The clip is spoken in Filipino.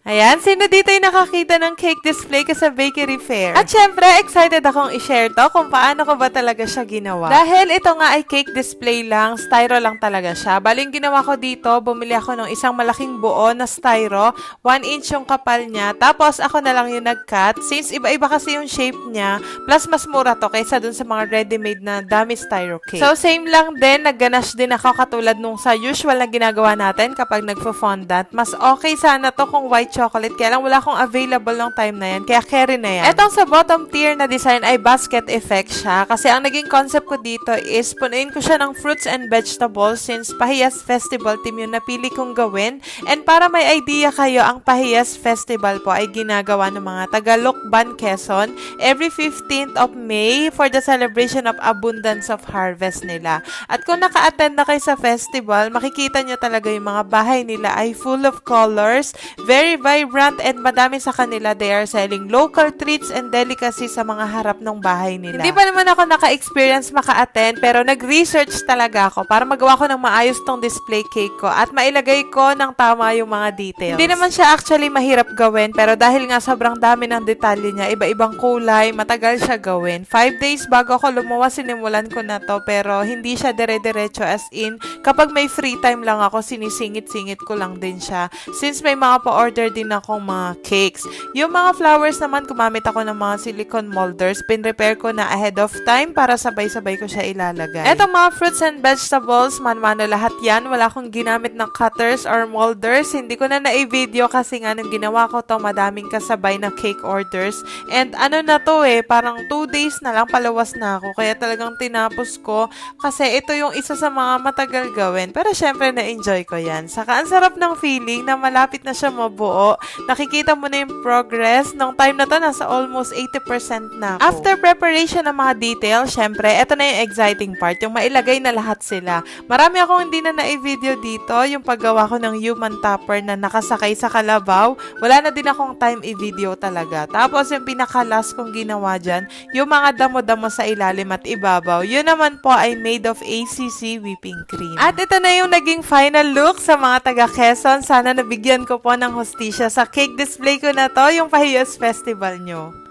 Ayan, sino dito yung nakakita ng cake display ko sa bakery fair? At syempre, excited akong i-share to kung paano ko ba talaga siya ginawa. Dahil ito nga ay cake display lang, styro lang talaga siya. Bali yung ginawa ko dito, bumili ako ng isang malaking buo na styro, 1 inch yung kapal niya, tapos ako na lang yung nag-cut. Since iba-iba kasi yung shape niya, plus mas mura to kaysa dun sa mga ready-made na dami styro cake. So same lang din, nag-ganache din ako katulad nung sa usual na ginagawa natin kapag nagfo-fondant. Mas okay sana to kung white chocolate, kaya lang wala akong available ng time na yan, kaya carry na yan. Etong sa bottom tier na design ay basket effect siya, kasi ang naging concept ko dito is punuin ko siya ng fruits and vegetables since Pahiyas Festival team yung napili kong gawin. And para may idea kayo, ang Pahiyas Festival po ay ginagawa ng mga taga Lucban, Quezon every 15th of May for the celebration of abundance of harvest nila. At kung naka-attend na kayo sa festival, makikita nyo talaga yung mga bahay nila ay full of colors, very vibrant, and madami sa kanila. They are selling local treats and delicacies sa mga harap ng bahay nila. Hindi pa naman ako naka-experience maka-attend, pero nag-research talaga ako para magawa ko ng maayos tong display cake ko at mailagay ko ng tama yung mga details. Hindi naman siya actually mahirap gawin, pero dahil nga sobrang dami ng detalye niya, iba-ibang kulay, matagal siya gawin. 5 days bago ako lumuwas, sinimulan ko na to, pero hindi siya dire-diretso, as in, kapag may free time lang ako, sinisingit-singit ko lang din siya. Since may mga pa-order din akong mga cakes. Yung mga flowers naman, gumamit ako ng mga silicone molders. Pin-prepare ko na ahead of time para sabay-sabay ko siya ilalagay. Etong mga fruits and vegetables, man-mano lahat yan. Wala akong ginamit ng cutters or molders. Hindi ko na na-video kasi nga nung ginawa ko to, madaming kasabay na cake orders. And ano na to parang 2 days na lang palawas na ako. Kaya talagang tinapos ko kasi ito yung isa sa mga matagal gawin. Pero syempre na-enjoy ko yan. Saka ang sarap ng feeling na malapit na siya mabuo. Nakikita mo na yung progress. Nung time na to, nasa almost 80% na ako. After preparation ng mga details, syempre, ito na yung exciting part. Yung mailagay na lahat sila. Marami akong hindi na na-video dito. Yung paggawa ko ng human topper na nakasakay sa kalabaw. Wala na din akong time i-video talaga. Tapos yung pinaka-last kong ginawa dyan, yung mga damo-damo sa ilalim at ibabaw. Yun naman po ay made of ACC whipping cream. At ito na yung naging final look sa mga taga Quezon. Sana nabigyan ko po ng hustisya sa cake display ko na to, yung Pahiyas Festival nyo.